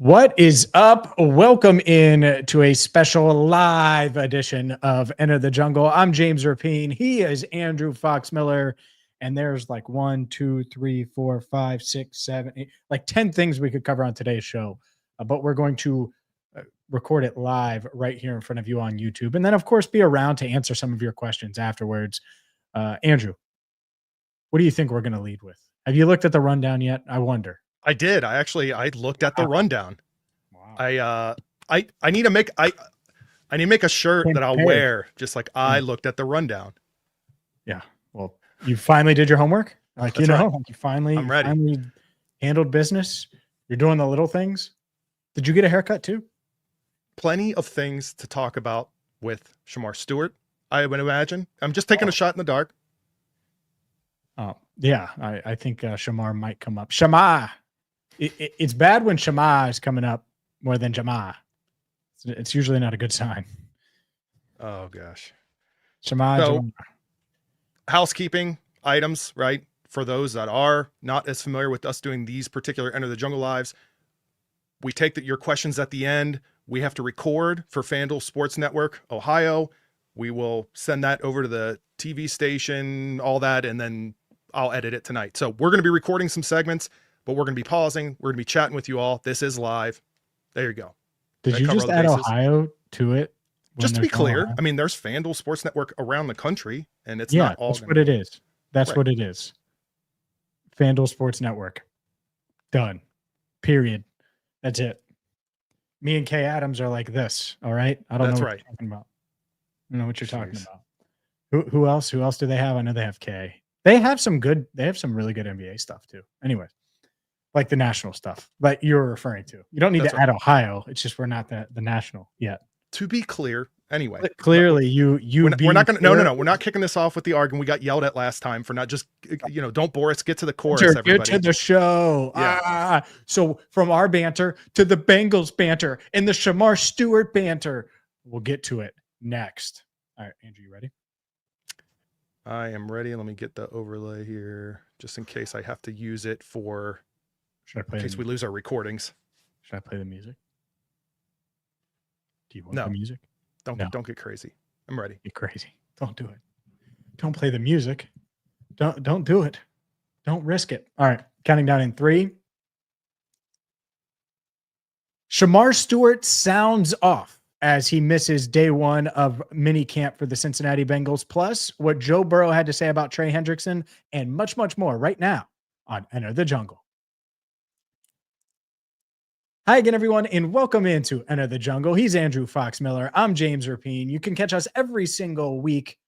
What is up? Welcome in to a special live edition of Enter the Jungle. I'm James Rapien. He is Andrew Fox Miller. And there's like 1, 2, 3, 4, 5, 6, 7, 8, like 10 things we could cover on today's show. But we're going to record it live right here in front of you on YouTube. And then, of course, be around to answer some of your questions afterwards. Andrew, what do you think we're going to lead with? Have you looked at the rundown yet? I wonder. I did. I looked at the rundown. Wow. I need to make a shirt that I'll wear just like I looked at the rundown. Yeah. Well, you finally did your homework. Like, That's right. you finally, I'm ready. finally handled business. You're doing the little things. Did you get a haircut too? Plenty of things to talk about with Shemar Stewart, I would imagine. I'm just taking a shot in the dark. Oh, yeah. I think Shemar might come up. Shemar. It's bad when Shemar is coming up more than Jamar. It's usually not a good sign. Oh, gosh. Shemar. So, housekeeping items, right? For those that are not as familiar with us doing these particular Enter the Jungle lives, we take your questions at the end. We have to record for FanDuel Sports Network, Ohio. We will send that over to the TV station, all that, and then I'll edit it tonight. So we're going to be recording some segments, but we're going to be pausing. We're going to be chatting with you all. This is live. There you go. Did you just add Ohio to it? Just to be clear, I mean, there's FanDuel Sports Network around the country, and it's not all. That's what it is. That's what it is. FanDuel Sports Network. Done. Period. That's it. Me and Kay Adams are like this. All right. I don't know what you're talking about. I don't know what you're talking about. Who else? Who else do they have? I know they have Kay. They have some really good NBA stuff too. Anyway, like the national stuff that you're referring to. You don't need to add Ohio. It's just we're not the national yet. To be clear, anyway. Clearly, we're not going to. No. We're not kicking this off with the argument. We got yelled at last time for not just, don't bore us. Get to the chorus, everybody. Get to the show. Yeah. So from our banter to the Bengals banter and the Shemar Stewart banter, we'll get to it next. All right, Andrew, you ready? I am ready. Let me get the overlay here, just in case I have to use it in case we lose our recordings. Should I play the music? Do you want the music? Don't get crazy. I'm ready. Get crazy. Don't do it. Don't play the music. Don't do it. Don't risk it. All right. Counting down in 3. Shemar Stewart sounds off as he misses day 1 of minicamp for the Cincinnati Bengals, plus what Joe Burrow had to say about Trey Hendrickson, and much, much more right now on Enter the Jungle. Hi again, everyone, and welcome into Enter the Jungle. He's Andrew Fox Miller. I'm James Rapien. You can catch us every single week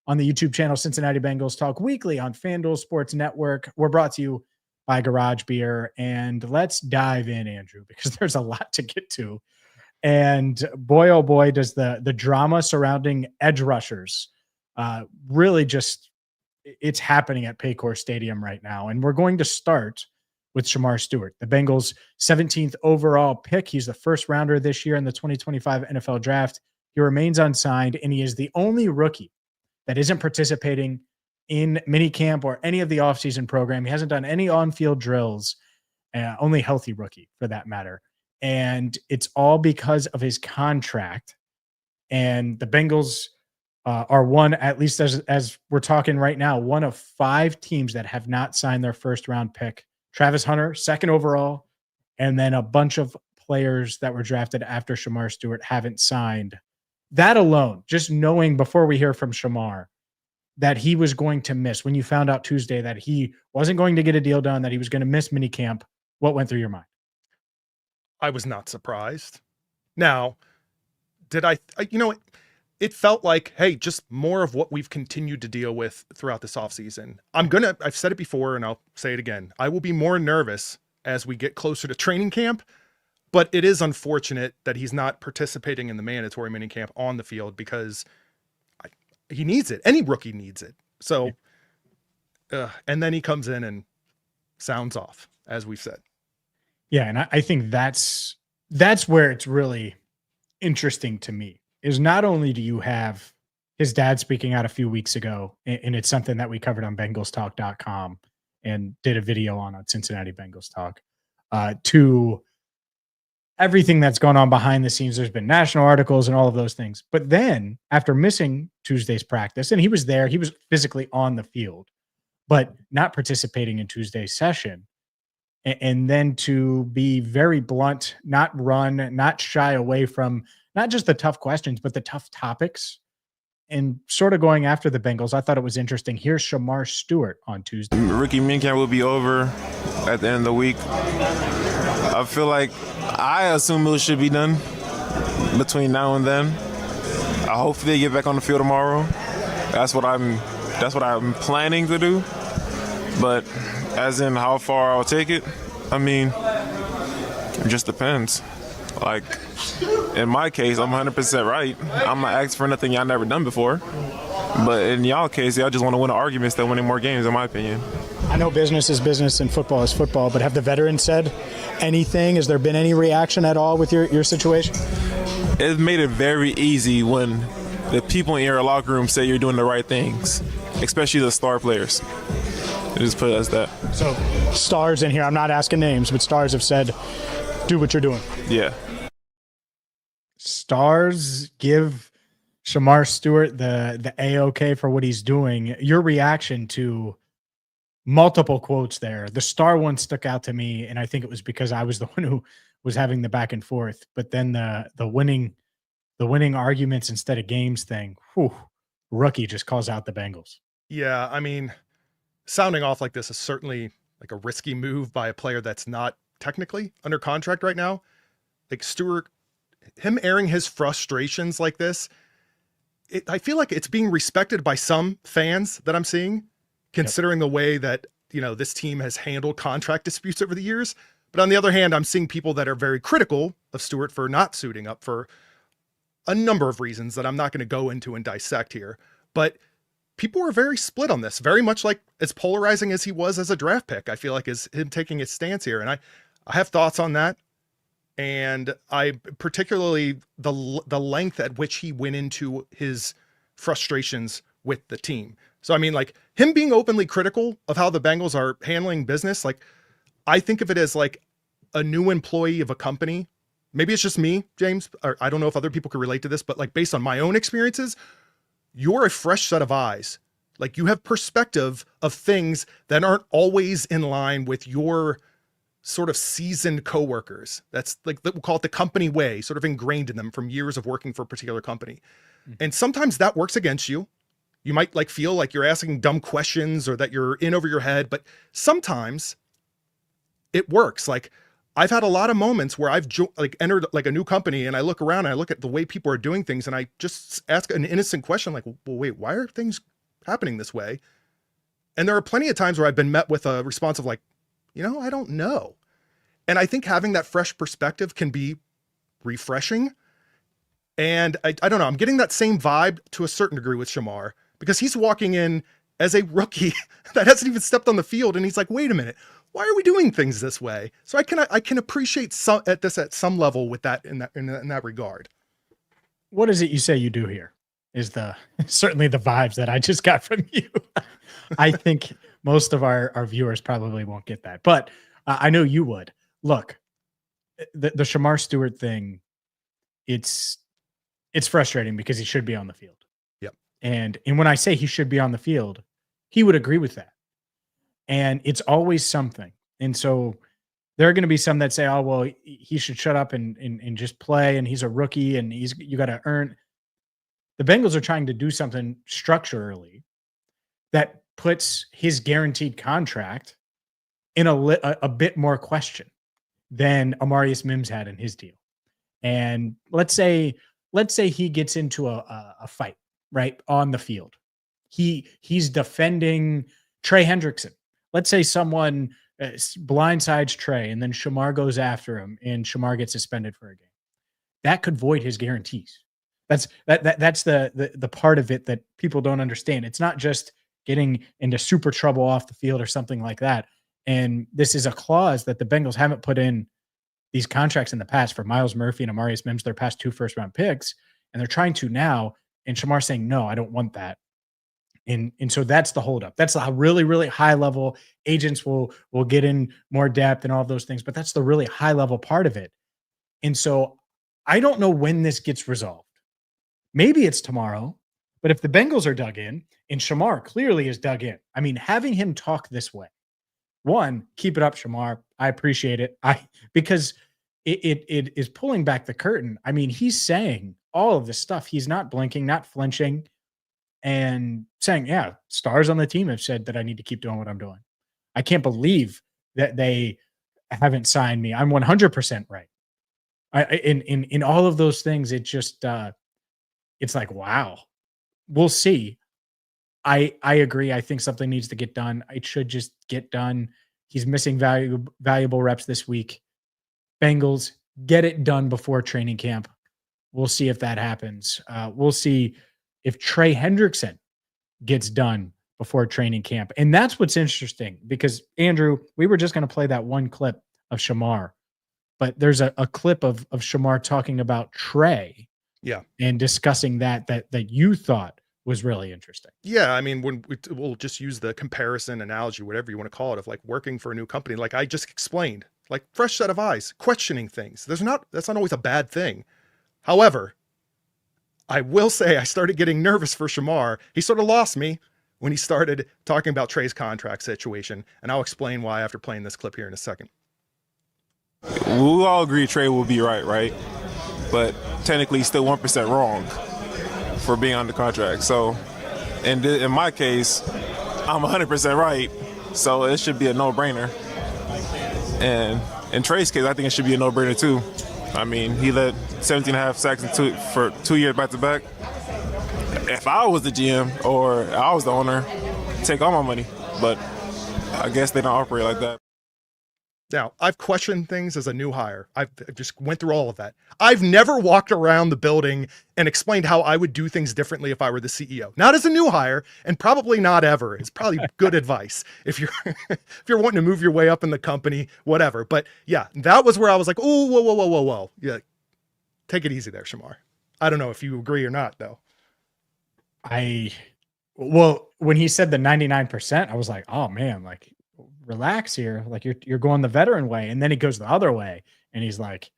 on the YouTube channel Cincinnati Bengals Talk, weekly on FanDuel Sports Network. We're brought to you by Garage Beer, and let's dive in, Andrew, because there's a lot to get to. And boy, oh boy, does the drama surrounding edge rushers really just, it's happening at Paycor Stadium right now. And we're going to start with Shemar Stewart, the Bengals' 17th overall pick. He's the first rounder this year in the 2025 NFL draft. He remains unsigned, and he is the only rookie that isn't participating in minicamp or any of the offseason program. He hasn't done any on-field drills, only healthy rookie for that matter. And it's all because of his contract. And the Bengals are one, at least as we're talking right now, one of 5 teams that have not signed their first-round pick. Travis Hunter, 2nd overall, and then a bunch of players that were drafted after Shemar Stewart haven't signed. That alone, just knowing before we hear from Shemar that he was going to miss, when you found out Tuesday that he wasn't going to get a deal done, that he was going to miss minicamp, what went through your mind? I was not surprised. Now, it felt like, hey, just more of what we've continued to deal with throughout this offseason. I've said it before and I'll say it again. I will be more nervous as we get closer to training camp, but it is unfortunate that he's not participating in the mandatory minicamp on the field because he needs it. Any rookie needs it. So, and then he comes in and sounds off, as we've said. Yeah. And I think that's where it's really interesting to me. Is not only do you have his dad speaking out a few weeks ago, and it's something that we covered on BengalsTalk.com and did a video on Cincinnati Bengals Talk, to everything that's gone on behind the scenes. There's been national articles and all of those things. But then after missing Tuesday's practice, and he was there, he was physically on the field, but not participating in Tuesday's session. And then to be very blunt, not run, not shy away from not just the tough questions, but the tough topics and sort of going after the Bengals. I thought it was interesting. Here's Shemar Stewart on Tuesday. Rookie minicamp will be over at the end of the week. I feel like I assume it should be done between now and then. I hope they get back on the field tomorrow. That's what I'm planning to do. But as in how far I'll take it, I mean, it just depends. Like, in my case, I'm 100% right. I'm not asking for nothing y'all never done before. But in y'all case, y'all just want to win an argument instead of winning more games, in my opinion. I know business is business and football is football, but have the veterans said anything? Has there been any reaction at all with your situation? It made it very easy when the people in your locker room say you're doing the right things, especially the star players. Just put it as that. So stars in here, I'm not asking names, but stars have said, do what you're doing. Yeah. Stars give Shemar Stewart the A-OK for what he's doing. Your reaction to multiple quotes there. The star one stuck out to me, and I think it was because I was the one who was having the back and forth. But then the winning arguments instead of games thing, rookie just calls out the Bengals. Yeah, I mean, sounding off like this is certainly like a risky move by a player that's not technically under contract right now. Like Stewart, him airing his frustrations like this, I feel like it's being respected by some fans that I'm seeing, considering the way that, this team has handled contract disputes over the years. But on the other hand, I'm seeing people that are very critical of Stewart for not suiting up for a number of reasons that I'm not going to go into and dissect here. But people are very split on this, very much like as polarizing as he was as a draft pick, I feel like, is him taking his stance here. And I have thoughts on that. And I particularly the length at which he went into his frustrations with the team. So, I mean, like him being openly critical of how the Bengals are handling business, like I think of it as like a new employee of a company. Maybe it's just me, James, or I don't know if other people could relate to this, but like based on my own experiences, you're a fresh set of eyes. Like you have perspective of things that aren't always in line with your sort of seasoned coworkers. That's like, we'll call it the company way, sort of ingrained in them from years of working for a particular company. And sometimes that works against you. You might like feel like you're asking dumb questions or that you're in over your head, but sometimes it works. Like I've had a lot of moments where I've entered like a new company and I look around and I look at the way people are doing things and I just ask an innocent question like, well, wait, why are things happening this way? And there are plenty of times where I've been met with a response of like, I don't know. And I think having that fresh perspective can be refreshing. And I don't know, I'm getting that same vibe to a certain degree with Shemar because he's walking in as a rookie that hasn't even stepped on the field. And he's like, wait a minute, why are we doing things this way? So I can appreciate this at some level with that in that regard. What is it you say you do here? Is certainly the vibes that I just got from you. I think most of our viewers probably won't get that, but I know you would. Look, the Shemar Stewart thing, it's frustrating because he should be on the field. Yep. And when I say he should be on the field, he would agree with that. And it's always something. And so there are going to be some that say, oh, well, he should shut up and just play. And he's a rookie and you got to earn. The Bengals are trying to do something structurally that puts his guaranteed contract in a bit more question than Amarius Mims had in his deal. And let's say he gets into a fight right on the field. He's defending Trey Hendrickson. Let's say someone blindsides Trey and then Shemar goes after him and Shemar gets suspended for a game. That could void his guarantees. That's the part of it that people don't understand. It's not just getting into super trouble off the field or something like that. And this is a clause that the Bengals haven't put in these contracts in the past for Myles Murphy and Amarius Mims, their past 2 first-round picks, and they're trying to now. And Shemar's saying, no, I don't want that. And so that's the holdup. That's a really, really high level. Agents will get in more depth and all of those things, but that's the really high level part of it. And so I don't know when this gets resolved. Maybe it's tomorrow, but if the Bengals are dug in and Shemar clearly is dug in, I mean, having him talk this way, one, keep it up, Shemar. I appreciate it. Because it is pulling back the curtain. I mean, he's saying all of this stuff. He's not blinking, not flinching, and saying, yeah, stars on the team have said that I need to keep doing what I'm doing. I can't believe that they haven't signed me. I'm 100% right. In all of those things, it just it's like, wow, we'll see. I agree. I think something needs to get done. It should just get done. He's missing valuable reps this week. Bengals, get it done before training camp. We'll see if that happens. We'll see if Trey Hendrickson gets done before training camp. And that's what's interesting because, Andrew, we were just going to play that one clip of Shemar, but there's a clip of Shemar talking about Trey, and discussing that you thought was really interesting. Yeah, I mean, we'll just use the comparison analogy, whatever you want to call it, of like working for a new company, like I just explained, like fresh set of eyes, questioning things. That's not always a bad thing. However, I will say I started getting nervous for Shemar. He sort of lost me when he started talking about Trey's contract situation, and I'll explain why after playing this clip here in a second. We all agree Trey will be right? But technically he's still 1% wrong for being on the contract. So in my case, I'm 100% right. So it should be a no-brainer. And in Trey's case, I think it should be a no-brainer too. I mean, he led 17.5 sacks for 2 years back-to-back. If I was the GM or I was the owner, take all my money. But I guess they don't operate like that. Now, I've questioned things as a new hire. I've just went through all of that. I've never walked around the building and explained how I would do things differently if I were the CEO. Not as a new hire, and probably not ever. It's probably good advice if you're wanting to move your way up in the company, whatever. But yeah, that was where I was like, oh, whoa. Yeah, take it easy there, Shemar. I don't know if you agree or not, though. Well, when he said the 99%, I was like, oh man, like, relax here. Like you're going the veteran way. And then he goes the other way and he's like,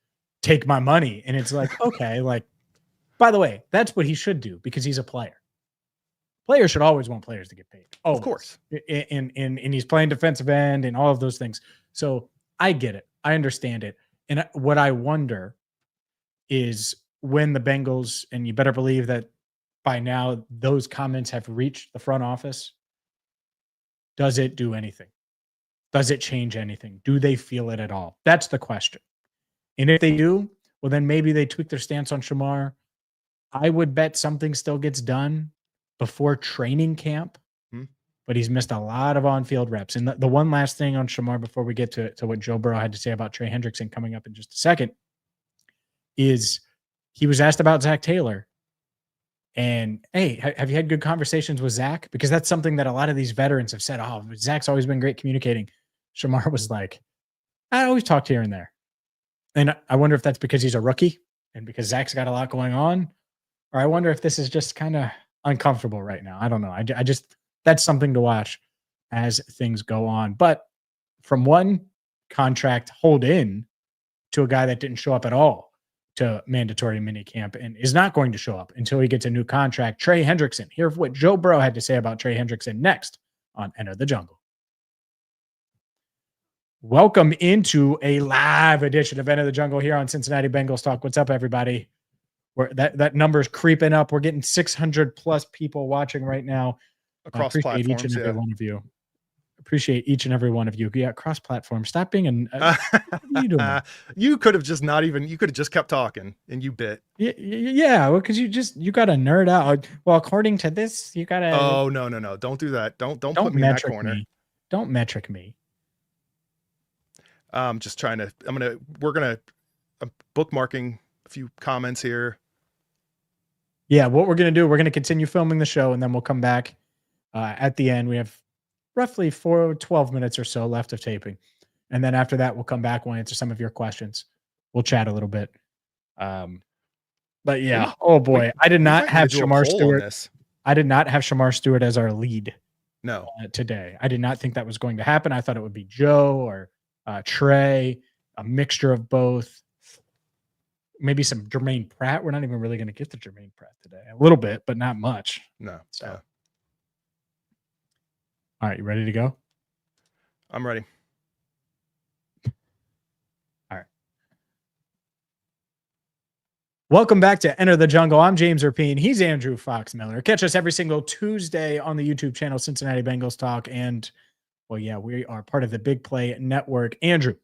take my money. And it's like, okay, like, by the way, that's what he should do because he's a player. Players should always want players to get paid. Oh, of course. And he's playing defensive end and all of those things. So I get it. I understand it. And what I wonder is when the Bengals, and you better believe that by now those comments have reached the front office, does it do anything? Does it change anything? Do they feel it at all? That's the question. And if they do, well, then maybe they tweak their stance on Shemar. I would bet something still gets done before training camp, but he's missed a lot of on-field reps. And the one last thing on Shemar before we get to what Joe Burrow had to say about Trey Hendrickson coming up in just a second is he was asked about Zach Taylor. And hey, have you had good conversations with Zach? Because that's something that a lot of these veterans have said. Oh, Zach's always been great communicating. Shemar was like, I always talked here and there. And I wonder if that's because he's a rookie and because Zach's got a lot going on. Or I wonder if this is just kind of uncomfortable right now. I don't know. I just, that's something to watch as things go on. But from one contract hold in to a guy that didn't show up at all to mandatory minicamp and is not going to show up until he gets a new contract. Trey Hendrickson. Hear what Joe Burrow had to say about Trey Hendrickson next on Enter the Jungle. Welcome into a live edition of Enter the Jungle here on Cincinnati Bengals Talk. What's up, everybody? That number's creeping up. We're getting 600 plus people watching right now. Across appreciate platforms, each and every one of you. Appreciate each and every one of you. Yeah, cross-platform. Stop being what are you doing? You could have just not even, you could have just kept talking and you bit. Yeah, well, because you got to nerd out. Well, according to this, you got to. Oh, no. Don't do that. Don't put me in that corner. Don't metric me. Just trying to, we're going to, I'm bookmarking a few comments here. Yeah, what we're going to do, we're going to continue filming the show and then we'll come back at the end. We have roughly 12 minutes or so left of taping. And then after that, we'll come back. We'll answer some of your questions. We'll chat a little bit. But yeah, oh boy, I did not have Shemar Stewart. I did not have Shemar Stewart as our lead. No, today. I did not think that was going to happen. I thought it would be Joe or Trey, a mixture of both. maybe some Germaine Pratt. We're not even really going to get to Germaine Pratt today. A little bit, but not much. No. So, Yeah. All right, you ready to go? I'm ready. All right. Welcome back to Enter the Jungle. I'm James Rapien. He's Andrew Fox Miller. Catch us every single Tuesday on the YouTube channel, Cincinnati Bengals Talk. And, well, yeah, we are part of the Big Play Network. Andrew,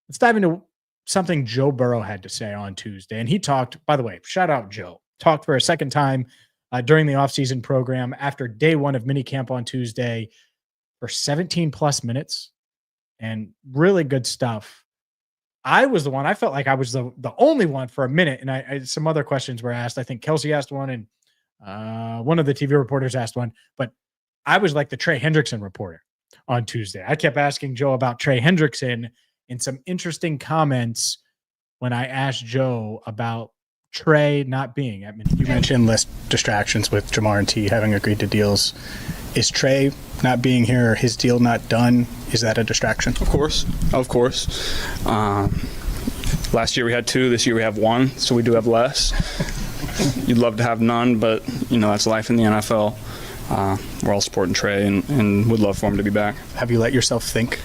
let's dive into something Joe Burrow had to say on Tuesday. And he talked, by the way, shout out Joe, talked for a second time during the offseason program after day one of minicamp on Tuesday for 17 plus minutes and really good stuff. I was the one, I felt like I was the only one for a minute. And I some other questions were asked. I think Kelsey asked one and one of the TV reporters asked one, but I was like the Trey Hendrickson reporter on Tuesday. I kept asking Joe about Trey Hendrickson and some interesting comments when I asked Joe about Trey not being. I mean, you mentioned less distractions with Jamar and T having agreed to deals. Is Trey not being here or his deal not done? Is that a distraction? Of course. Last year we had 2. This year we have 1, so we do have less. You'd love to have none, but that's life in the NFL. We're all supporting Trey and would love for him to be back. Have you let yourself think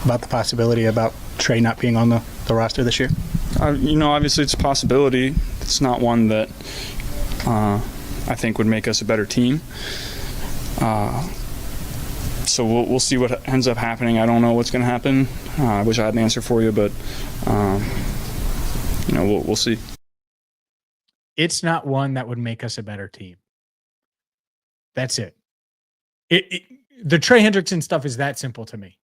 about the possibility about Trey not being on the roster this year? Obviously it's a possibility. It's not one that I think would make us a better team. So we'll see what ends up happening. I don't know what's going to happen. I wish I had an answer for you, but we'll see. It's not one that would make us a better team. That's it. The Trey Hendrickson stuff is that simple to me.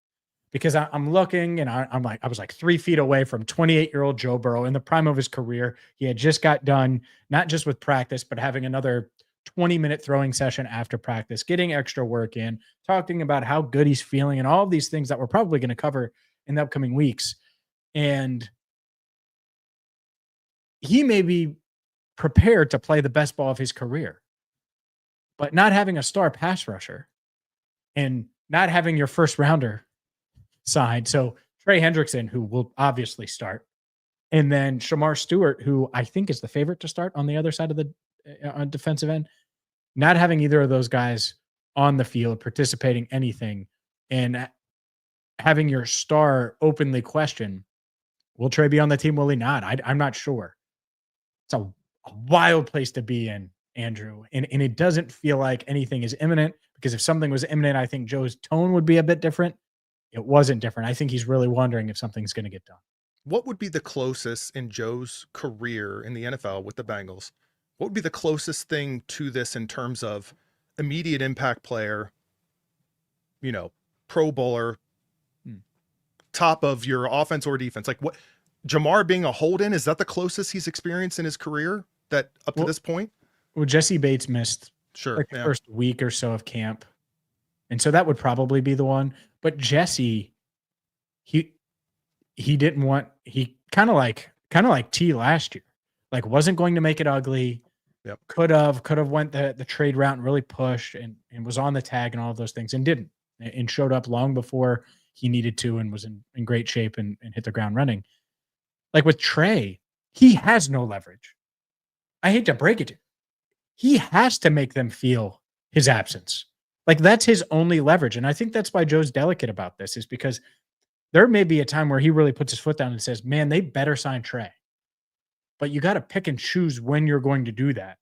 Because I'm looking and I was like 3 feet away from 28-year-old Joe Burrow in the prime of his career. He had just got done, not just with practice, but having another 20-minute throwing session after practice, getting extra work in, talking about how good he's feeling and all of these things that we're probably going to cover in the upcoming weeks. And he may be prepared to play the best ball of his career, but not having a star pass rusher and not having your first rounder side. So Trey Hendrickson, who will obviously start, and then Shemar Stewart, who I think is the favorite to start on the other side of the defensive end, not having either of those guys on the field, participating anything, and having your star openly question, will Trey be on the team? Will he not? I'm not sure. It's a wild place to be in, Andrew. And it doesn't feel like anything is imminent, because if something was imminent, I think Joe's tone would be a bit different. It wasn't different. I think he's really wondering if something's going to get done. What would be the closest in Joe's career in the NFL with the Bengals? What would be the closest thing to this in terms of immediate impact player, Pro Bowler, top of your offense or defense? Like what, Jamar being a hold-in, is that the closest he's experienced in his career that up to this point? Well, Jesse Bates missed the first week or so of camp. And so that would probably be the one. But Jesse, he didn't want, he kind of like T last year, like wasn't going to make it ugly. Yep. Could have went the trade route and really pushed and was on the tag and all of those things and didn't, and showed up long before he needed to and was in great shape and hit the ground running. Like with Trey, he has no leverage. I hate to break it to you. He has to make them feel his absence. Like that's his only leverage. And I think that's why Joe's delicate about this, is because there may be a time where he really puts his foot down and says, man, they better sign Trey. But you got to pick and choose when you're going to do that.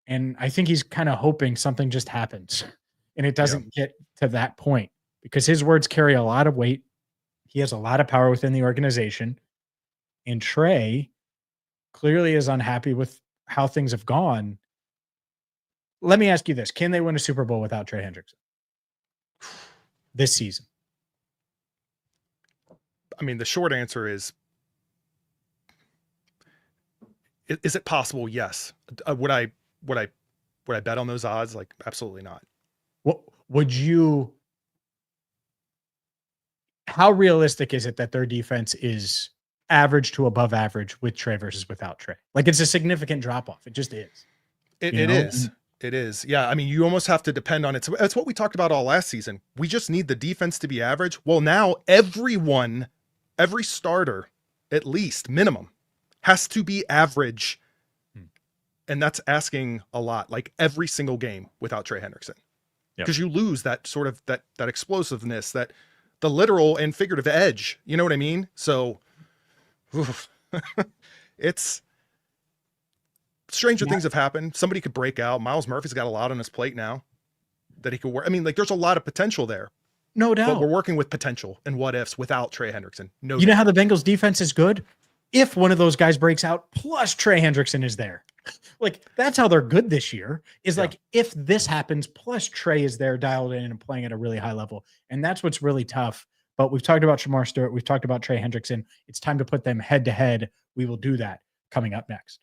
And I think he's kind of hoping something just happens and it doesn't get to that point, because his words carry a lot of weight. He has a lot of power within the organization. And Trey clearly is unhappy with how things have gone. Let me ask you this. Can they win a Super Bowl without Trey Hendrickson this season? I mean, the short answer is it possible? Yes. Would I bet on those odds? Like, absolutely not. What would you, how realistic is it that their defense is average to above average with Trey versus without Trey? Like, it's a significant drop off. It just is. It is. It is. Yeah. I mean, you almost have to depend on it. It's what we talked about all last season. We just need the defense to be average. Well, now every starter, at least minimum, has to be average. Hmm. And that's asking a lot, like every single game without Trey Hendrickson. Because you lose that sort of that explosiveness, that the literal and figurative edge. You know what I mean? So it's stranger things have happened. Somebody could break out. Miles Murphy's got a lot on his plate now that he could work. I mean, like there's a lot of potential there. No doubt. But we're working with potential and what ifs without Trey Hendrickson. No, you know how the Bengals defense is good? If one of those guys breaks out, plus Trey Hendrickson is there. Like that's how they're good this year. Is like if this happens, plus Trey is there, dialed in and playing at a really high level, and that's what's really tough. But we've talked about Shemar Stewart, we've talked about Trey Hendrickson. It's time to put them head to head. We will do that coming up next.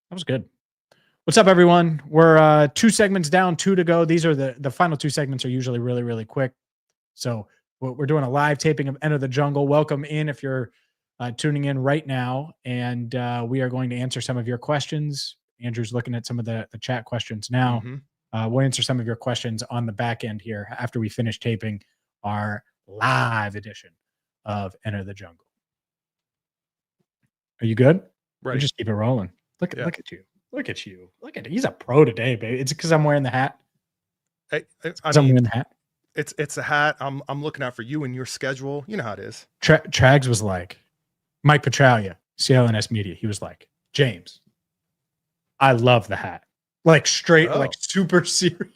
That was good. What's up, everyone? We're 2 segments down, 2 to go. These are the final 2 segments are usually really, really quick. So we're doing a live taping of Enter the Jungle. Welcome in if you're tuning in right now. And we are going to answer some of your questions. Andrew's looking at some of the chat questions now. We'll answer some of your questions on the back end here after we finish taping our live edition of Enter the Jungle. Are you good? Right. We'll just keep it rolling. Look at you. Look at you. Look at it. He's a pro today, baby. It's because I'm wearing the hat. I I'm wearing the hat. It's a hat. I'm looking out for you and your schedule. You know how it is. Trags was like, Mike Petralia, CLNS Media. He was like, James, I love the hat. Like straight, like super serious.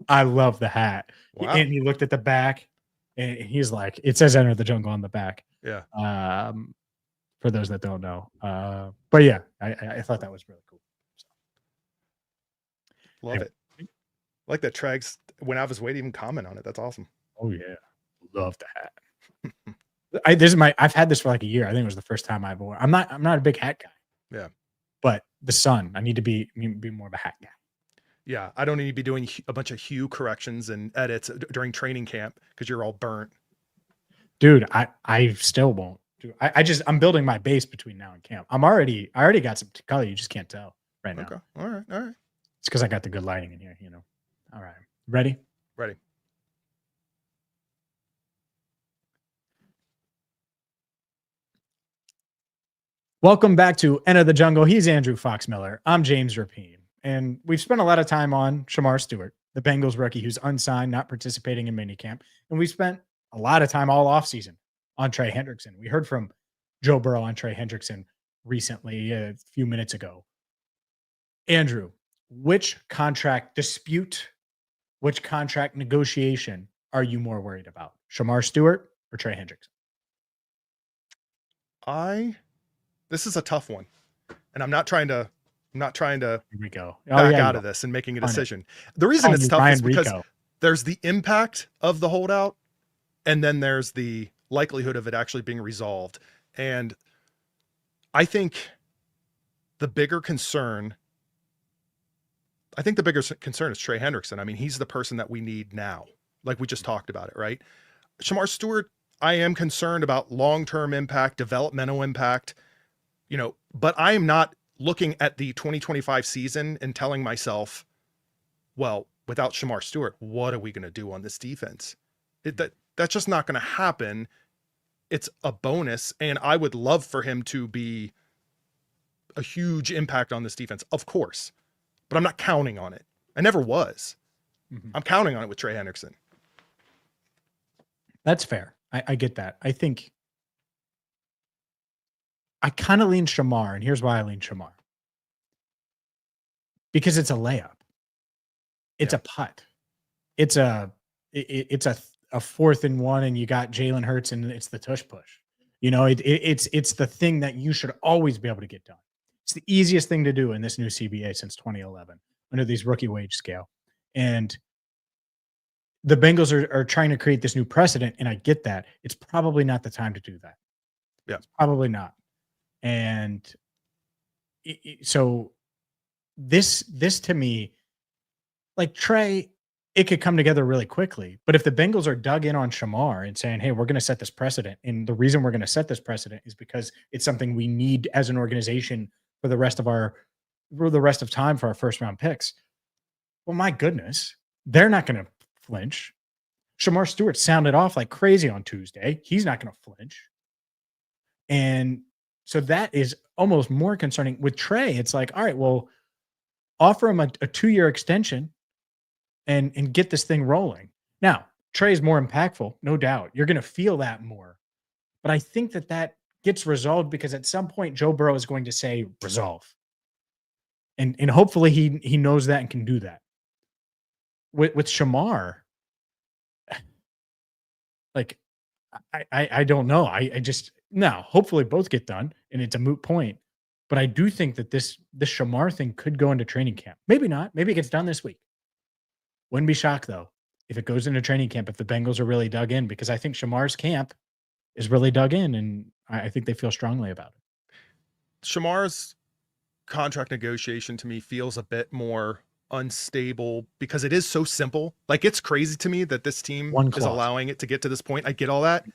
I love the hat. Wow. And he looked at the back and he's like, it says Enter the Jungle on the back. Yeah. For those that don't know. But yeah, I thought that was really cool. So. Love it. I like that Trags went out of his way to even comment on it. That's awesome. Oh yeah. Love the hat. I've had this for like a year. I think it was the first time I've worn. I'm not a big hat guy. Yeah. But the sun, I need to be more of a hat guy. Yeah. I don't need to be doing a bunch of hue corrections and edits during training camp because you're all burnt. Dude, I still won't. I'm building my base between now and camp. I already got some color. You just can't tell right now. Okay. All right. It's because I got the good lighting in here, you know. All right. Ready? Ready. Welcome back to Enter the Jungle. He's Andrew Fox-Miller. I'm James Rapien. And we've spent a lot of time on Shemar Stewart, the Bengals rookie who's unsigned, not participating in minicamp. And we spent a lot of time all offseason on Trey Hendrickson. We heard from Joe Burrow on Trey Hendrickson recently, a few minutes ago. Andrew, which contract dispute, which contract negotiation are you more worried about? Shemar Stewart or Trey Hendrickson? This is a tough one. And I'm not trying to Here we go. back out of this and making a decision. The reason it's tough is because there's the impact of the holdout, and then there's the likelihood of it actually being resolved. And I think the bigger concern is Trey Hendrickson. I mean, he's the person that we need now. Like we just talked about it, right? Shemar Stewart, I am concerned about long-term impact, developmental impact, but I am not looking at the 2025 season and telling myself, well, without Shemar Stewart, what are we going to do on this defense? That's just not going to happen. It's a bonus, and I would love for him to be a huge impact on this defense, of course, but I'm not counting on it. I never was. Mm-hmm. I'm counting on it with Trey Hendrickson. That's fair. I get that. I think I kind of lean Shemar, and here's why I lean Shemar. Because it's a layup. It's a putt. It's a 4th and 1, and you got Jalen Hurts, and it's the tush push. It's the thing that you should always be able to get done. It's the easiest thing to do in this new CBA since 2011 under these rookie wage scale. And the Bengals are trying to create this new precedent, and I get that. It's probably not the time to do that. Yeah, it's probably not. And so this to me, like Trey, it could come together really quickly. But if the Bengals are dug in on Shemar and saying, hey, we're going to set this precedent, and the reason we're going to set this precedent is because it's something we need as an organization for the rest of time for our first round picks. Well, my goodness, they're not going to flinch. Shemar Stewart sounded off like crazy on Tuesday. He's not going to flinch. And so that is almost more concerning. With Trey, it's like, all right, well, offer him a 2-year extension and get this thing rolling. Now, Trey is more impactful, no doubt. You're going to feel that more. But I think that gets resolved because at some point Joe Burrow is going to say resolve. And hopefully he knows that and can do that. With Shemar, like I don't know. I just now hopefully both get done and it's a moot point. But I do think that this Shemar thing could go into training camp. Maybe not. Maybe it gets done this week. Wouldn't be shocked though if it goes into training camp if the Bengals are really dug in, because I think Shemar's camp is really dug in, and I think they feel strongly about it. Shemar's contract negotiation to me feels a bit more unstable because it is so simple. Like, it's crazy to me that this team is allowing it to get to this point. I get all that,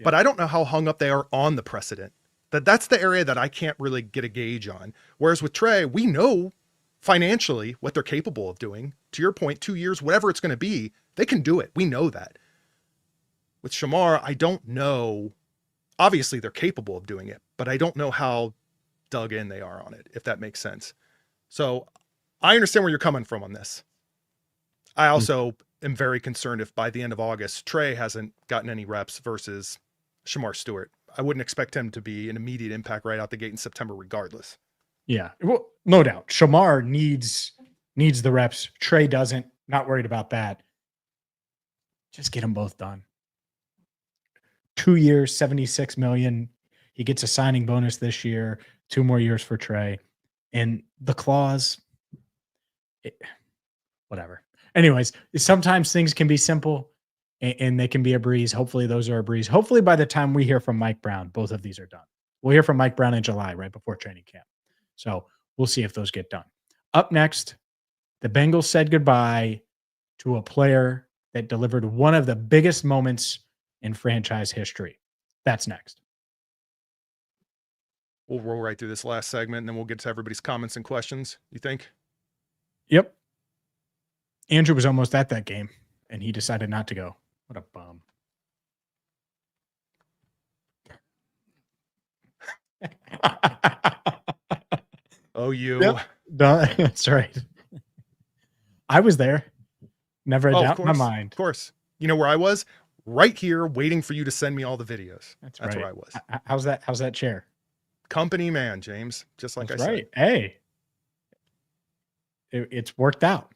but I don't know how hung up they are on the precedent. That's the area that I can't really get a gauge on. Whereas with Trey, we know financially what they're capable of doing. To your point, 2 years, whatever it's going to be, they can do it. We know that. With Shemar, I don't know. Obviously, they're capable of doing it, but I don't know how dug in they are on it, if that makes sense. So I understand where you're coming from on this. I also am very concerned if by the end of August, Trey hasn't gotten any reps versus Shemar Stewart. I wouldn't expect him to be an immediate impact right out the gate in September regardless. Yeah, well, no doubt. Shemar needs the reps. Trey doesn't. Not worried about that. Just get them both done. 2 years, $76 million. He gets a signing bonus this year. 2 more years for Trey. And the clause, whatever. Anyways, sometimes things can be simple and they can be a breeze. Hopefully those are a breeze. Hopefully by the time we hear from Mike Brown, both of these are done. We'll hear from Mike Brown in July, right before training camp. So we'll see if those get done. Up next, the Bengals said goodbye to a player that delivered one of the biggest moments in franchise history. That's next. We'll roll right through this last segment and then we'll get to everybody's comments and questions. You think? Yep. Andrew was almost at that game and he decided not to go. What a bum. Oh, you. Yep. That's right. I was there. Never a doubt in my mind. Of course. You know where I was? Right here waiting for you to send me all the videos. That's right. Where I was. How's that chair? Company man, James. Just like That's I right. said. Hey. It's worked out.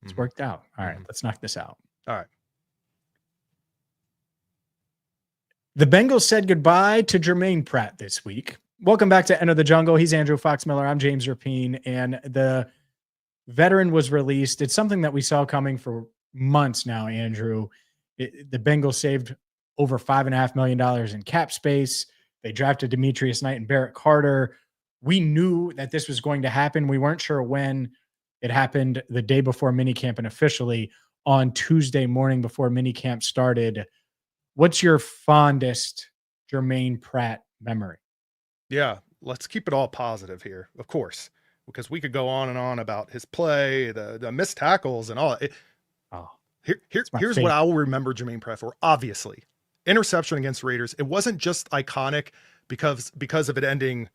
It's worked out. All right. Let's knock this out. All right. The Bengals said goodbye to Germaine Pratt this week. Welcome back to Enter the Jungle. He's Andrew Fox-Miller. I'm James Rapien. And the veteran was released. It's something that we saw coming for months now, Andrew. The Bengals saved over $5.5 million in cap space. They drafted Demetrius Knight and Barrett Carter. We knew that this was going to happen. We weren't sure when. It happened the day before minicamp and officially on Tuesday morning before minicamp started. What's your fondest Germaine Pratt memory? Yeah, let's keep it all positive here, of course, because we could go on and on about his play, the missed tackles and all. Here's what I will remember Germaine Pratt for. Obviously, interception against Raiders. It wasn't just iconic because of it ending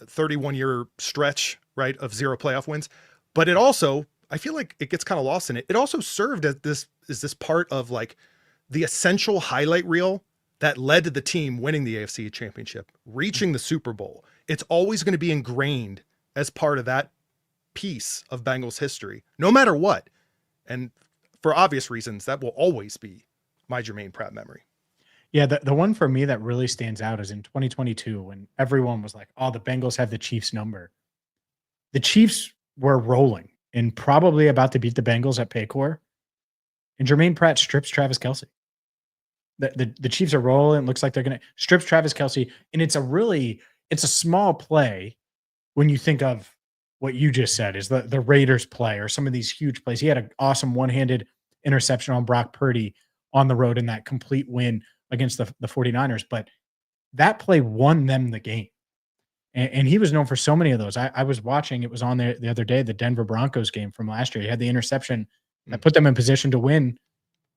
a 31-year stretch, right, of 0 playoff wins, but it also, I feel like it gets kind of lost in it. It also served as this part of like the essential highlight reel that led to the team winning the AFC Championship, reaching the Super Bowl. It's always going to be ingrained as part of that piece of Bengals history, no matter what. And for obvious reasons, that will always be my Germaine Pratt memory. Yeah, the one for me that really stands out is in 2022 when everyone was like, oh, the Bengals have the Chiefs number. The Chiefs were rolling and probably about to beat the Bengals at Paycor. And Germaine Pratt strips Travis Kelce. The Chiefs are rolling. It looks like they're going to strip Travis Kelce. And it's a small play when you think of what you just said is the Raiders play or some of these huge plays. He had an awesome one-handed interception on Brock Purdy on the road in that complete win against the 49ers. But that play won them the game. And he was known for so many of those. I was watching, it was on there the other day, the Denver Broncos game from last year. He had the interception that put them in position to win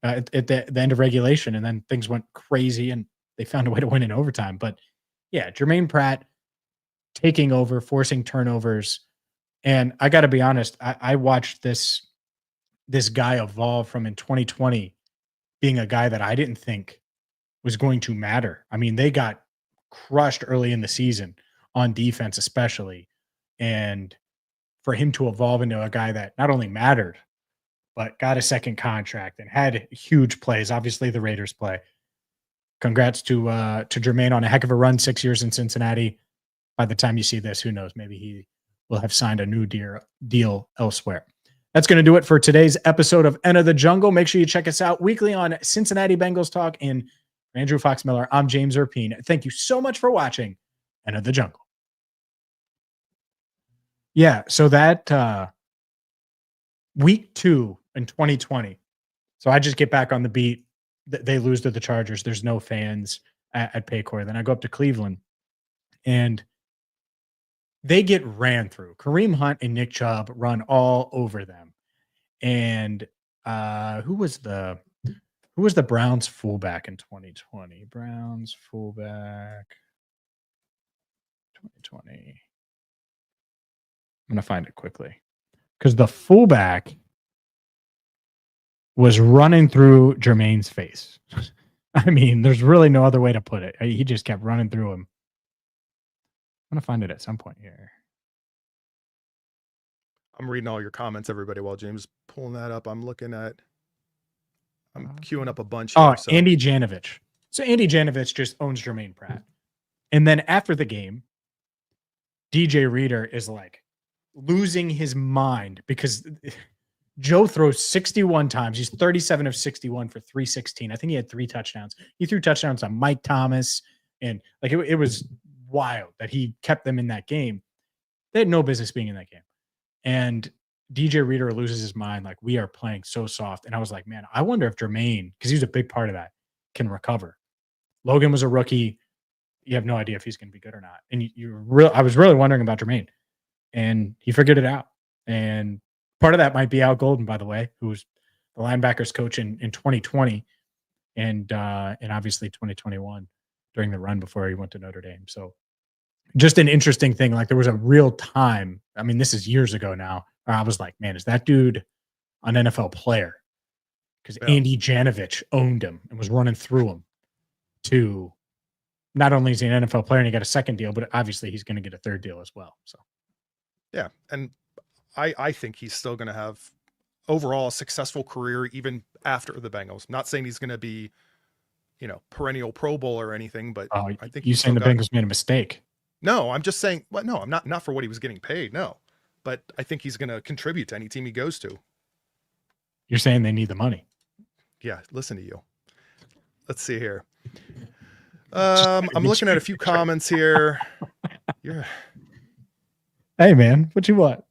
at the end of regulation. And then things went crazy and they found a way to win in overtime. But Yeah, Germaine Pratt taking over, forcing turnovers. And I got to be honest, I watched this guy evolve from in 2020 being a guy that I didn't think was going to matter. I mean, they got crushed early in the season on defense, especially. And for him to evolve into a guy that not only mattered, but got a second contract and had huge plays. Obviously, the Raiders play. Congrats to Germaine on a heck of a run, 6 years in Cincinnati. By the time you see this, who knows? Maybe he will have signed a new deal elsewhere. That's going to do it for today's episode of Enter the Jungle. Make sure you check us out weekly on Cincinnati Bengals Talk. And Andrew Fox Miller, I'm James Rapien. Thank you so much for watching Enter the Jungle. Yeah, so that week 2 in 2020. So I just get back on the beat. They lose to the Chargers. There's no fans at Paycor. Then I go up to Cleveland, and they get ran through. Kareem Hunt and Nick Chubb run all over them. And who was the Browns fullback in 2020? Browns fullback 2020. I'm going to find it quickly. Because the fullback was running through Jermaine's face. I mean, there's really no other way to put it. He just kept running through him. I'm going to find it at some point here. I'm reading all your comments, everybody, while James is pulling that up. I'm queuing up a bunch here. Oh, so. Andy Janovich. So Andy Janovich just owns Germaine Pratt. And then after the game, DJ Reader is like losing his mind because Joe throws 61 times. He's 37 of 61 for 316. I think he had 3 touchdowns. He threw touchdowns on Mike Thomas. And like it was wild that he kept them in that game. They had no business being in that game. And DJ Reader loses his mind. Like, we are playing so soft. And I was like, man, I wonder if Germaine, because he was a big part of that, can recover. Logan was a rookie. You have no idea if he's going to be good or not. And I was really wondering about Germaine. And he figured it out. And part of that might be Al Golden, by the way, who was the linebackers coach in 2020 and obviously 2021 during the run before he went to Notre Dame. So just an interesting thing. Like, there was a real time. I mean, this is years ago now. Where I was like, man, is that dude an NFL player? Because Andy Janovich owned him and was running through him. To not only is he an NFL player and he got a second deal, but obviously he's going to get a third deal as well. So, yeah, and I think he's still going to have overall a successful career even after the Bengals. Not saying he's going to be, perennial Pro Bowl or anything, but I think you saying the Bengals made a mistake. No, I'm just saying. Well, no, I'm not for what he was getting paid. No, but I think he's going to contribute to any team he goes to. You're saying they need the money. Yeah, listen to you. Let's see here. I'm looking at a few comments here. Hey, man, what you want?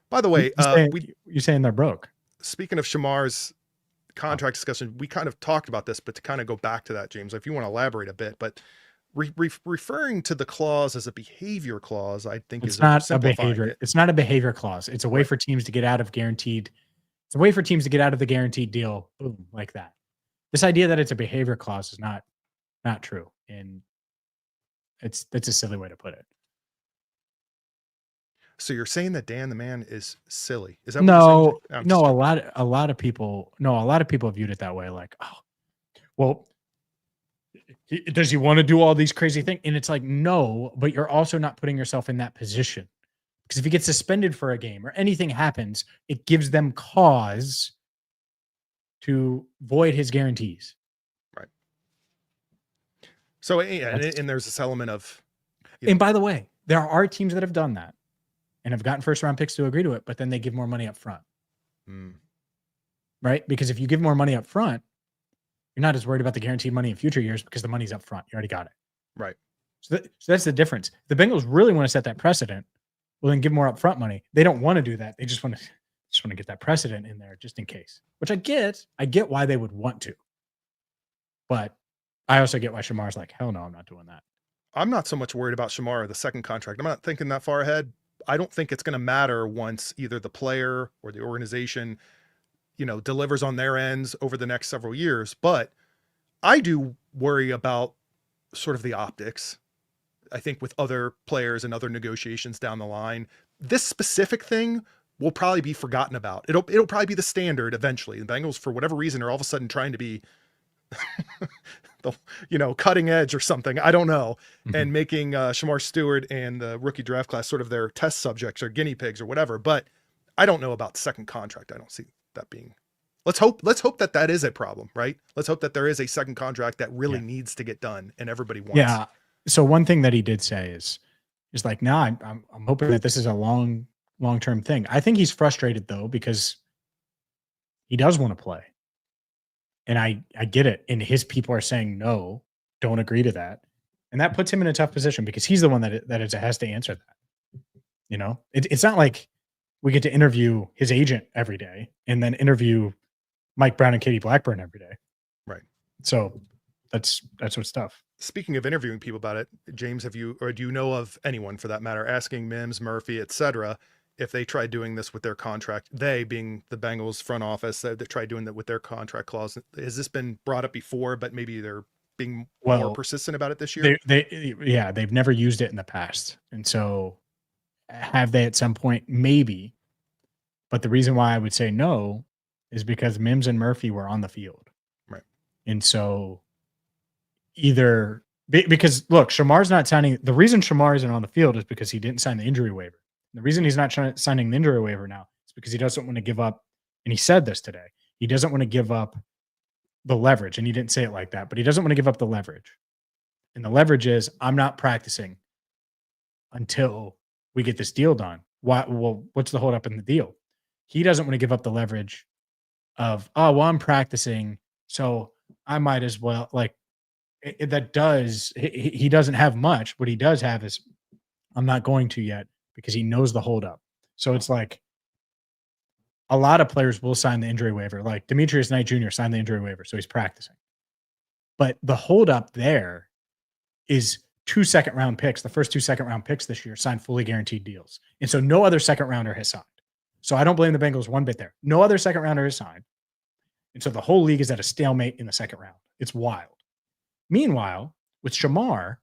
By the way, you're saying they're broke. Speaking of Shemar's contract discussion, we kind of talked about this, but to kind of go back to that, James, if you want to elaborate a bit, but referring to the clause as a behavior clause, I think it's not a behavior. It's not a behavior clause. It's a way for teams to get out of guaranteed. It's a way for teams to get out of the guaranteed deal. Boom, like that. This idea that it's a behavior clause is not true, and that's a silly way to put it. So you're saying that Dan the Man is silly? Is that no? No, a lot of people viewed it that way. Like, oh, well, does he want to do all these crazy things? And it's like, no, but you're also not putting yourself in that position, because if he gets suspended for a game or anything happens, it gives them cause to void his guarantees. Right. So, and there's this element of, and by the way, there are teams that have done that and have gotten first round picks to agree to it, but then they give more money up front. Right? Because if you give more money up front, you're not as worried about the guaranteed money in future years because the money's up front. You already got it. Right. So that's the difference. If the Bengals really want to set that precedent, well, then give more upfront money. They don't want to do that. They just want to get that precedent in there just in case, which I get why they would want to, but I also get why Shemar's like, hell no, I'm not doing that. I'm not so much worried about Shemar or the second contract. I'm not thinking that far ahead. I don't think it's going to matter once either the player or the organization, delivers on their ends over the next several years. But I do worry about sort of the optics I think with other players and other negotiations down the line, this specific thing will probably be forgotten about. It'll probably be the standard eventually. The Bengals, for whatever reason, are all of a sudden trying to be the cutting edge or something. I don't know. Mhm. And making Shemar Stewart and the rookie draft class sort of their test subjects or guinea pigs or whatever. But I don't know about the second contract. I don't see that being. Let's hope that is a problem, right? Let's hope that there is a second contract that really needs to get done and everybody wants. Yeah. So one thing that he did say is like, no, I'm hoping that this is a long-term thing. I think he's frustrated though, because he does want to play. And I get it. And his people are saying, no, don't agree to that. And that puts him in a tough position because he's the one that has to answer that. It's not like we get to interview his agent every day and then interview Mike Brown and Katie Blackburn every day. Right. So that's what's tough. Speaking of interviewing people about it, James, do you know of anyone for that matter asking Mims, Murphy, etc., if they tried doing this with their contract, they being the Bengals front office, that tried doing that with their contract clause? Has this been brought up before, but maybe they're being more persistent about it this year? They've never used it in the past. And so have they at some point? Maybe. But the reason why I would say no is because Mims and Murphy were on the field. Right. And so because look, Shemar's not signing. The reason Shemar isn't on the field is because he didn't sign the injury waiver. The reason he's not signing the injury waiver now is because he doesn't want to give up. And he said this today. He doesn't want to give up the leverage. And he didn't say it like that, but he doesn't want to give up the leverage. And the leverage is, I'm not practicing until we get this deal done. Why? Well, what's the holdup in the deal? He doesn't want to give up the leverage of, I'm practicing, so I might as well, he doesn't have much. What he does have is, I'm not going to yet because he knows the holdup. So it's like a lot of players will sign the injury waiver. Like Demetrius Knight Jr. signed the injury waiver, so he's practicing. But the holdup there is 2 second-round picks. The first 2 second-round picks this year signed fully guaranteed deals. And so no other second-rounder has signed. So I don't blame the Bengals one bit there. No other second-rounder has signed. And so the whole league is at a stalemate in the second round. It's wild. Meanwhile, with Shemar,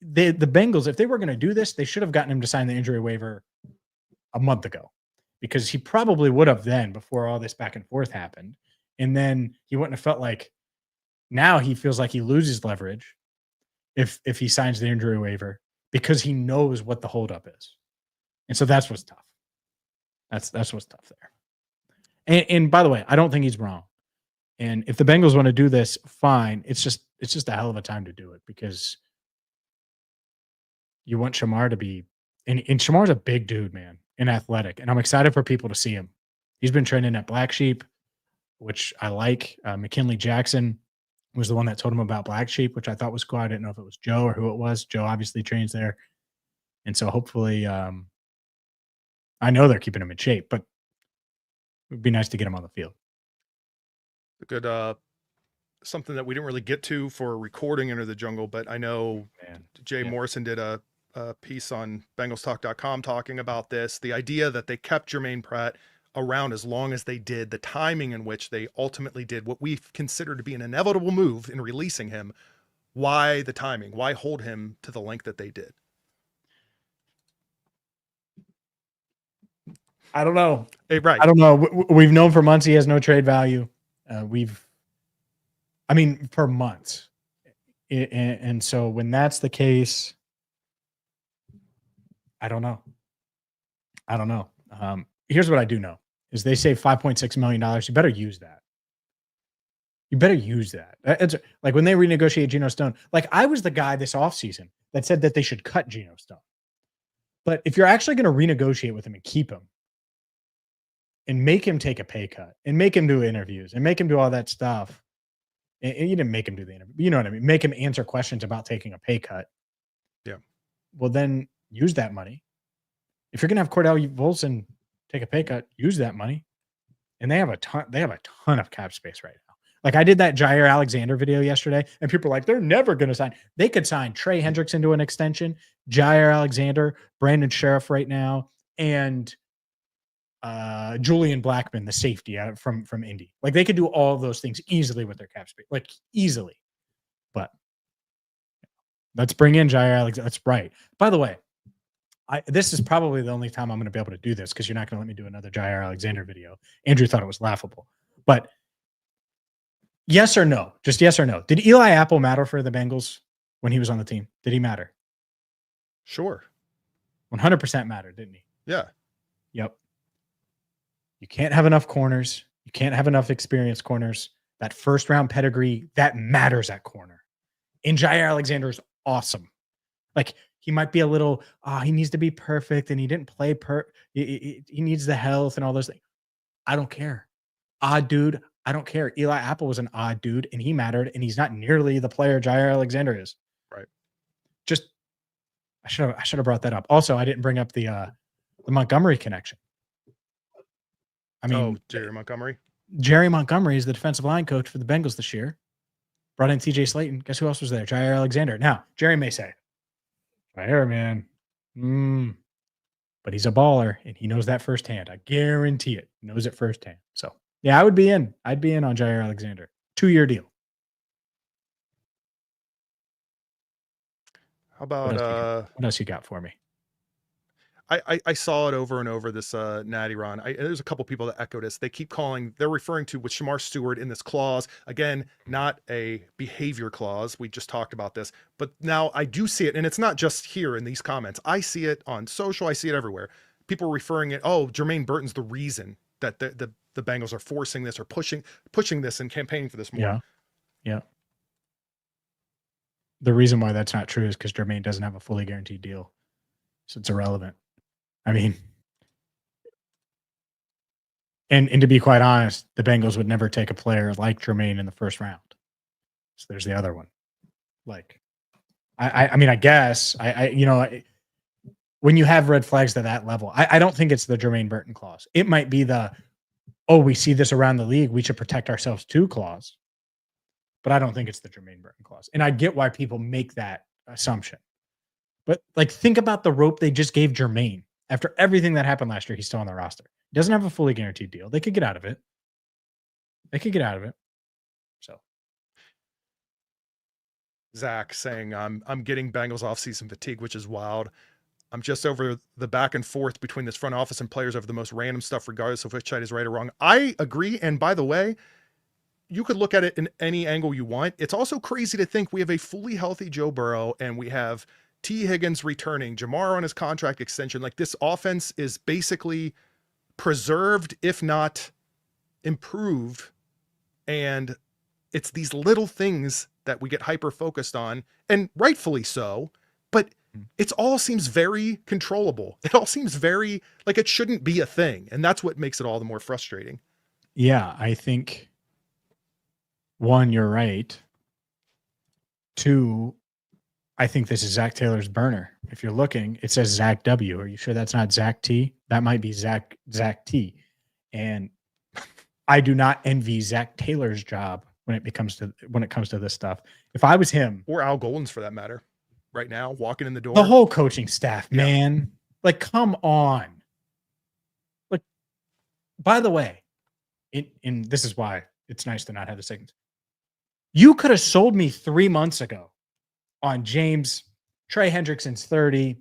the Bengals, if they were going to do this, they should have gotten him to sign the injury waiver a month ago, because he probably would have then, before all this back and forth happened. And then he wouldn't have felt like, now he feels like he loses leverage if he signs the injury waiver, because he knows what the holdup is. And so that's what's tough. That's what's tough there. And by the way, I don't think he's wrong. And if the Bengals want to do this, fine. It's just a hell of a time to do it, because you want Shemar to be, and Shamar's a big dude, man, and athletic. And I'm excited for people to see him. He's been training at Black Sheep, which I like. McKinley Jackson was the one that told him about Black Sheep, which I thought was cool. I didn't know if it was Joe or who it was. Joe obviously trains there. And so hopefully, I know they're keeping him in shape, but it would be nice to get him on the field. A good something that we didn't really get to for recording Enter the Jungle, but I know Jay Morrison did a piece on BengalsTalk.com talking about this. The idea that they kept Germaine Pratt around as long as they did, the timing in which they ultimately did what we consider to be an inevitable move in releasing him. Why the timing? Why hold him to the length that they did? I don't know. Hey, right. I don't know. We've known for months he has no trade value. For months. And so when that's the case, I don't know. Here's what I do know is they save $5.6 million. You better use that. It's like when they renegotiate Geno Stone, like I was the guy this offseason that said that they should cut Geno Stone. But if you're actually going to renegotiate with him and keep him and make him take a pay cut and make him do interviews and make him do all that stuff, and you didn't make him do the interview, you know what I mean? Make him answer questions about taking a pay cut. Yeah. Well, then use that money. If you're going to have Cordell Volson take a pay cut, use that money. And they have a ton of cap space right now. Like I did that Jair Alexander video yesterday, and people are like, they're never going to sign. They could sign Trey Hendrickson to an extension, Jair Alexander, Brandon Sheriff right now, and Julian Blackman, the safety from Indy. Like they could do all of those things easily with their cap space, like easily. But Let's bring in Jair Alexander. That's right. By the way, this is probably the only time I'm going to be able to do this because you're not going to let me do another Jair Alexander video. Andrew thought it was laughable. But yes or no? Just yes or no. Did Eli Apple matter for the Bengals when he was on the team? Did he matter? Sure. 100% mattered, didn't he? Yeah. Yep. You can't have enough corners. You can't have enough experienced corners. That first round pedigree, that matters at corner. And Jair Alexander is awesome. Like, he might be a little, he needs to be perfect and he didn't play he needs the health and all those things. I don't care. Odd dude. I don't care. Eli Apple was an odd dude and he mattered, and he's not nearly the player Jair Alexander is. Right. Just, I should have brought that up. Also, I didn't bring up the Montgomery connection. I mean, Jerry Montgomery. Jerry Montgomery is the defensive line coach for the Bengals this year. Brought in TJ Slayton. Guess who else was there? Jair Alexander. Now, Jerry may say, Jair, man. But he's a baller, and he knows that firsthand. I guarantee it. He knows it firsthand. So, yeah, I would be in. I'd be in on Jair Alexander. 2-year deal. How about what else you got for me? I saw it over and over, this Natty Ron. There's a couple people that echo this. They're referring to with Shemar Stewart in this clause. Again, not a behavior clause. We just talked about this. But now I do see it, and it's not just here in these comments. I see it on social. I see it everywhere. People referring it, Jermaine Burton's the reason that the Bengals are forcing this or pushing this and campaigning for this more. Yeah. The reason why that's not true is because Germaine doesn't have a fully guaranteed deal. So it's irrelevant. I mean, and to be quite honest, the Bengals would never take a player like Germaine in the first round. So there's the other one. Like, I mean, I guess when you have red flags to that level, I don't think it's the Jermaine Burton clause. It might be we see this around the league, we should protect ourselves too clause. But I don't think it's the Jermaine Burton clause. And I get why people make that assumption. But like, think about the rope they just gave Germaine. After everything that happened last year, he's still on the roster. He doesn't have a fully guaranteed deal. They could get out of it. So, Zach saying, I'm getting Bengals offseason fatigue, which is wild. I'm just over the back and forth between this front office and players over the most random stuff, regardless of which side is right or wrong. I agree. And by the way, you could look at it in any angle you want. It's also crazy to think we have a fully healthy Joe Burrow and we have T. Higgins returning, Jamar on his contract extension. Like, this offense is basically preserved, if not improved. And it's these little things that we get hyper focused on, and rightfully so, but it all seems very controllable. It all seems very like it shouldn't be a thing. And that's what makes it all the more frustrating. Yeah, I think, one, you're right. Two, I think this is Zach Taylor's burner. If you're looking, it says Zach W. Are you sure that's not Zach T? That might be Zach T. And I do not envy Zach Taylor's job when it comes to this stuff. If I was him, or Al Golden's for that matter, right now walking in the door, the whole coaching staff, man, like, come on. Like, by the way, and this is why it's nice to not have the segments. You could have sold me 3 months ago on James. Trey Hendrickson's 30.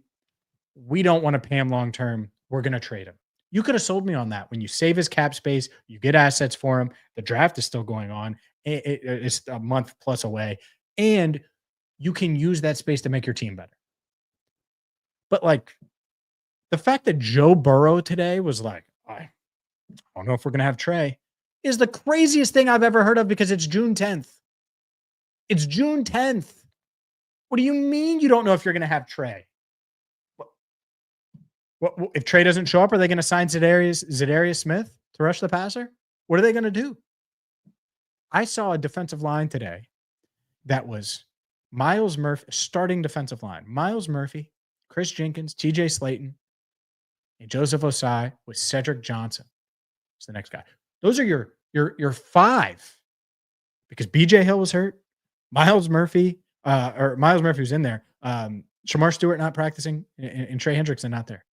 We don't want to pay him long term. We're going to trade him. You could have sold me on that. When you save his cap space, you get assets for him. The draft is still going on. It's a month plus away. And you can use that space to make your team better. But like, the fact that Joe Burrow today was like, I don't know if we're going to have Trey, is the craziest thing I've ever heard of, because it's June 10th. It's June 10th. What do you mean you don't know if you're going to have Trey? What if Trey doesn't show up? Are they going to sign Zadarius Smith to rush the passer? What are they going to do? I saw a defensive line today that was Miles Murphy, starting defensive line. Miles Murphy, Chris Jenkins, TJ Slayton, and Joseph Osai with Cedric Johnson. It's the next guy. Those are your five, because BJ Hill was hurt. Miles Murphy was in there. Shemar Stewart not practicing, and Trey Hendrickson not there.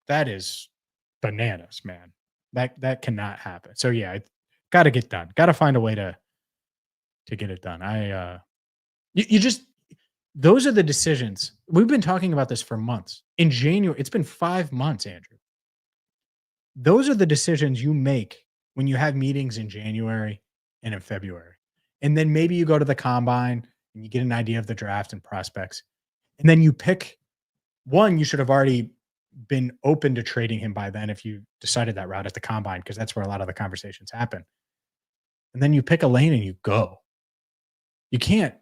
That is bananas, man. That cannot happen. So yeah, got to get done. Got to find a way to get it done. those are the decisions. We've been talking about this for months. In January, it's been 5 months, Andrew. Those are the decisions you make when you have meetings in January and in February. And then maybe you go to the combine and you get an idea of the draft and prospects. And then you pick one. You should have already been open to trading him by then if you decided that route at the combine, because that's where a lot of the conversations happen. And then you pick a lane and you go. You can't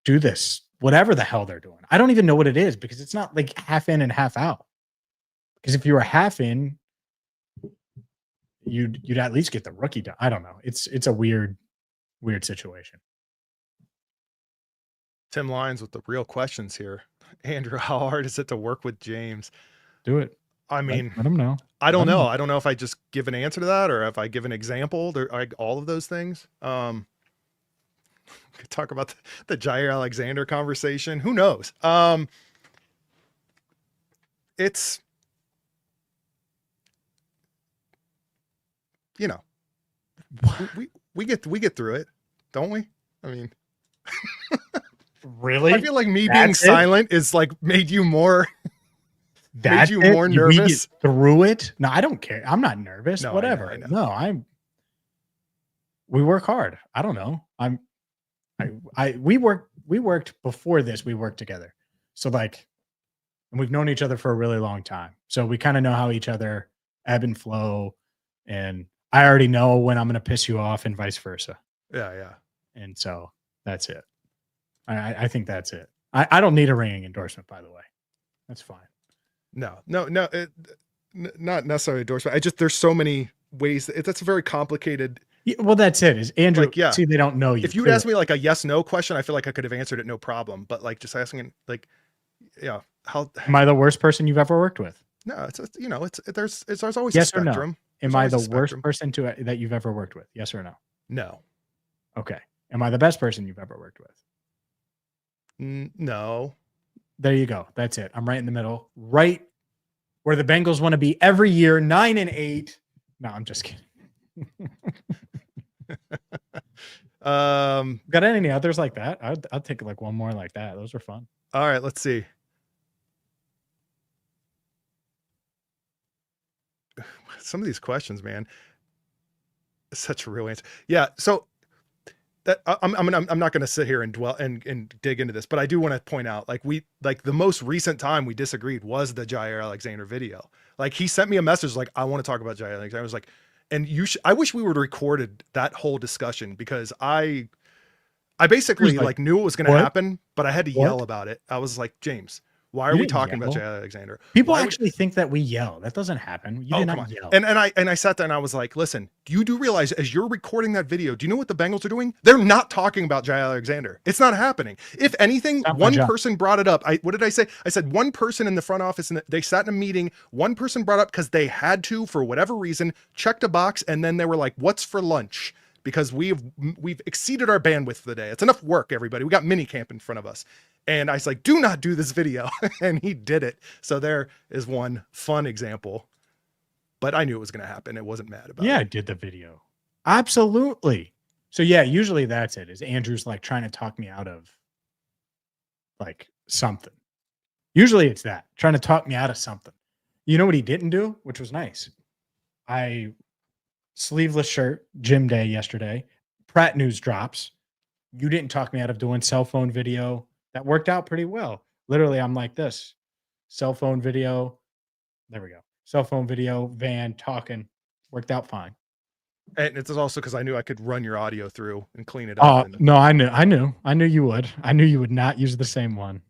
do this, whatever the hell they're doing. I don't even know what it is, because it's not like half in and half out. Because if you were half in, you'd at least get the rookie done. I don't know. It's a weird situation. Tim Lyons with the real questions here. Andrew, how hard is it to work with James? Do it. I mean, let him know. I don't know. I don't know if I just give an answer to that or if I give an example. All of those things. We could talk about the Jair Alexander conversation. Who knows? It's, you know, we get through it, don't we? I mean, really? I feel like me being silent is like made you more That's made you more nervous through it. No, I don't care. I'm not nervous. No, Whatever. I know. No, we work hard. I don't know. We worked before this. We worked together. So like, and we've known each other for a really long time. So we kind of know how each other ebb and flow. And I already know when I'm going to piss you off and vice versa. Yeah. And so that's it. I think that's it. I don't need a ringing endorsement, by the way. That's fine. No, not necessarily endorsement. There's so many ways that's very complicated. Yeah, well, that's it. Is Andrew? Like, yeah. See, they don't know you. If you'd asked me like a yes/no question, I feel like I could have answered it no problem. But like just asking, like, yeah, how am I the worst person you've ever worked with? No, there's always yes a spectrum. Am I the worst person that you've ever worked with? Yes or no? No. Okay. Am I the best person you've ever worked with? No. There you go. That's it. I'm right in the middle, right where the Bengals want to be every year, 9-8. No, I'm just kidding. Got any others like that? I'll take like one more like that. Those are fun. All right, let's see. Some of these questions, man, such a real answer. Yeah. So that I'm not going to sit here and dwell and dig into this, but I do want to point out, like the most recent time we disagreed was the Jair Alexander video. Like he sent me a message like, I want to talk about Jair Alexander. I was like, and I wish we would have recorded that whole discussion, because I basically like knew it was going to happen, but I had to yell about it. I was like, James, why are we talking about Jair Alexander? People actually think that we yell. That doesn't happen. You did not yell. And I sat there and I was like, listen, you do realize as you're recording that video, do you know what the Bengals are doing? They're not talking about Jair Alexander. It's not happening. If anything, one person brought it up. What did I say? I said one person in the front office, and they sat in a meeting. One person brought up because they had to, for whatever reason, checked a box, and then they were like, what's for lunch? Because we've exceeded our bandwidth for the day. It's enough work, everybody. We got minicamp in front of us. And I was like, do not do this video. And he did it. So there is one fun example. But I knew it was going to happen. I wasn't mad about it. Yeah, I did the video. Absolutely. So yeah, usually that's it. Is Andrew's like trying to talk me out of like something. Usually it's that. Trying to talk me out of something. You know what he didn't do? Which was nice. Sleeveless shirt, gym day yesterday. Pratt news drops. You didn't talk me out of doing cell phone video. That worked out pretty well. Literally, I'm like this. Cell phone video. There we go. Cell phone video, van, talking. Worked out fine. And it's also because I knew I could run your audio through and clean it up. Oh, no, I knew you would. I knew you would not use the same one.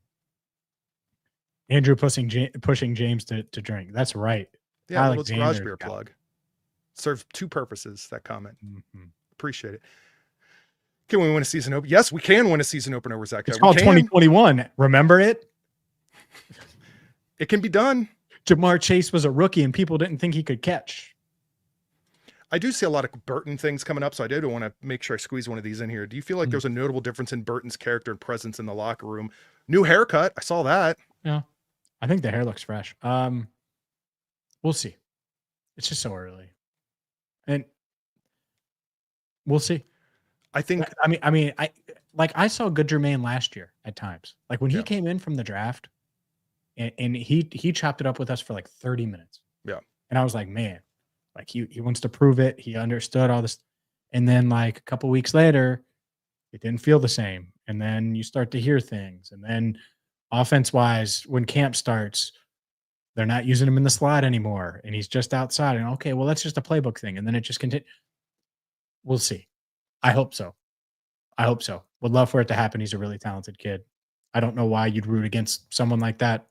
Andrew pushing James to drink. That's right. Yeah, well, it's garage beer plug. Serves two purposes, that comment. Mm-hmm. Appreciate it. Can we win a season opener? Yes, we can win a season opener with Zach. It's called 2021. Remember it? It can be done. Jamar Chase was a rookie and people didn't think he could catch. I do see a lot of Burton things coming up, so I do want to make sure I squeeze one of these in here. Do you feel like there's a notable difference in Burton's character and presence in the locker room? New haircut. I saw that. Yeah. I think the hair looks fresh. We'll see. It's just so early. And we'll see. I think. I saw good Germaine last year. at times. Like when he Yeah. came in from the draft and he chopped it up with us for like 30 minutes. Yeah. And I was like, man, like he wants to prove it. He understood all this. And then like a couple weeks later, it didn't feel the same. And then you start to hear things. And then offense wise, when camp starts, they're not using him in the slot anymore. And he's just outside. And okay, well, that's just a playbook thing. And then it just continues. We'll see. I hope so. I hope so. Would love for it to happen. He's a really talented kid. I don't know why you'd root against someone like that.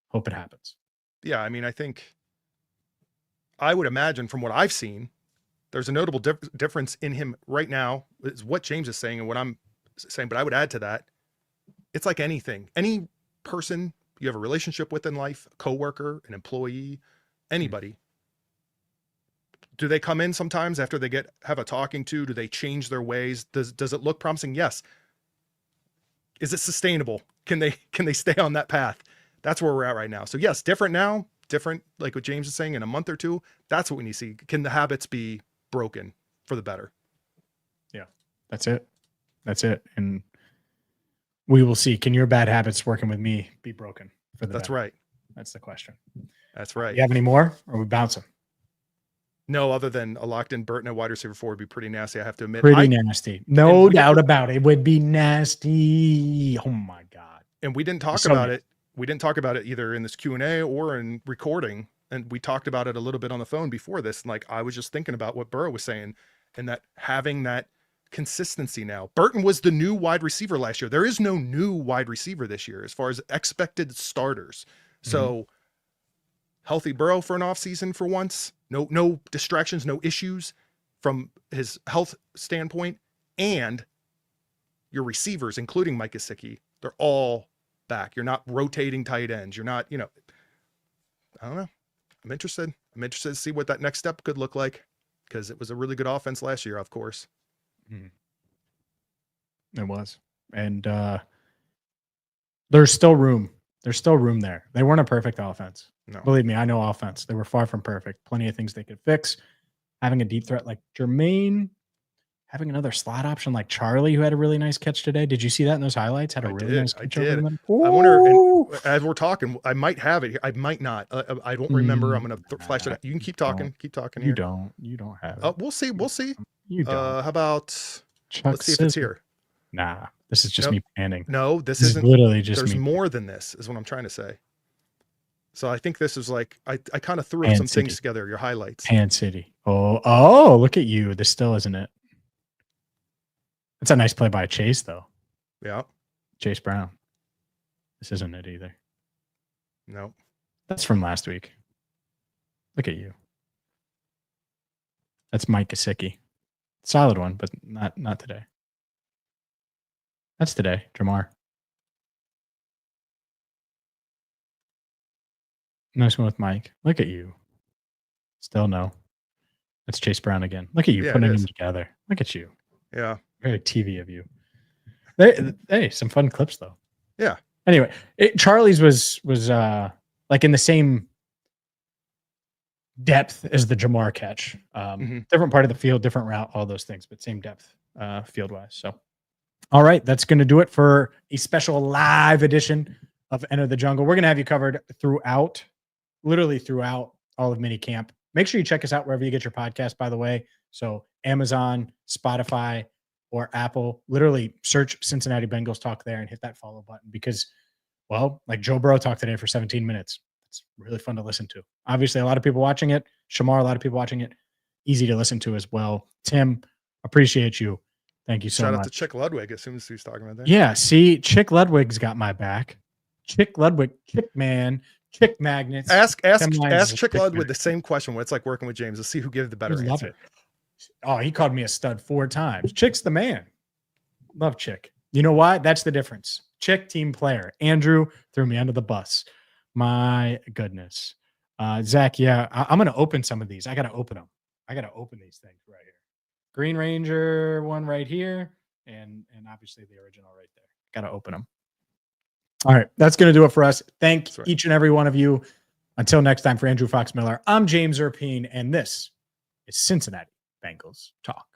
Hope it happens. Yeah, I mean, I would imagine from what I've seen, there's a notable difference in him right now, is what James is saying and what I'm saying. But I would add to that, it's like anything. Any person you have a relationship with in life, a coworker, an employee, anybody, do they come in sometimes after they have a talking to? Do they change their ways? Does it look promising? Yes. Is it sustainable? Can they stay on that path? That's where we're at right now. So yes, different now, different, like what James is saying, in a month or two. That's what we need to see. Can the habits be broken for the better? Yeah, that's it. That's it. And we will see. Can your bad habits working with me be broken for the That's better? right. That's the question. That's right. You have any more, or we bounce them? No, other than a locked-in Burton at wide receiver 4 would be pretty nasty, I have to admit. Pretty nasty. No and we doubt didn't- about it. It would be nasty. Oh my God. And we didn't talk So about nasty. it. We didn't talk about it either in this Q&A or in recording. And we talked about it a little bit on the phone before this. And like, I was just thinking about what Burrow was saying, and that having that consistency now. Burton was the new wide receiver last year. There is no new wide receiver this year as far as expected starters. So healthy Burrow for an offseason for once. No distractions, no issues from his health standpoint. And your receivers, including Mike Gesicki, they're all back. You're not rotating tight ends. You're not, I don't know. I'm interested. I'm interested to see what that next step could look like, because it was a really good offense last year, of course. It was. And there's still room. There's still room there. They weren't a perfect offense. No. Believe me, I know offense. They were far from perfect. Plenty of things they could fix. Having a deep threat like Germaine, having another slot option like Charlie, who had a really nice catch today. Did you see that in those highlights? Had a really nice catch. I did. Over them. I wonder, and as we're talking, I might have it here. I might not. I don't remember. I'm going to flash it out. You can keep talking. Keep talking here. You don't have it. We'll see. We'll see. You don't. How about, let's see if it's here. Nah, this is just me panning. No, this This is isn't. literally just There's me. more than this, is what I'm trying to say. So I think this is like, I kind of threw Pan some City. things together, your highlights. Pan City. Oh, look at you. This still isn't it. It's a nice play by Chase, though. Yeah. Chase Brown. This isn't it either. No. That's from last week. Look at you. That's Mike Gesicki. Solid one, but not today. That's today, Jamar. Nice one with Mike. Look at you. Still no. That's Chase Brown again. Look at you Yeah, putting it them is. together. Look at you. Yeah. Very TV of you. Hey, some fun clips though. Yeah. Anyway, Charlie's was like in the same depth as the Jamar catch. Different part of the field, different route, all those things, but same depth field wise. So, all right, that's going to do it for a special live edition of Enter the Jungle. We're going to have you covered literally throughout all of minicamp. Make sure you check us out wherever you get your podcast, by the way. So Amazon, Spotify, or Apple. Literally search Cincinnati Bengals Talk there and hit that follow button because, well, like Joe Burrow talked today for 17 minutes. It's really fun to listen to. Obviously, a lot of people watching it. Shemar, a lot of people watching it. Easy to listen to as well. Tim, appreciate you. Thank you so much. Shout out to Chick Ludwig as soon as he's talking about that. Yeah, see, Chick Ludwig's got my back. Chick Ludwig, Chick Man, Chick Magnets. Ask Tim Lyons is a Chick Chick Ludwig man. the same question when it's like working with James. Let's see who gives the better Love answer. it. Oh, he called me a stud 4 times. Chick's the man. Love Chick. You know why? That's the difference. Chick, team player. Andrew threw me under the bus. My goodness. Zach, yeah, I'm going to open some of these. I got to open them. I got to open these things right here. Green Ranger one right here. And obviously the original right there. Got to open them. All right. That's going to do it for us. Thank each and every one of you. Until next time, for Andrew Fox Miller, I'm James Rapien, and this is Cincinnati Bengals Talk.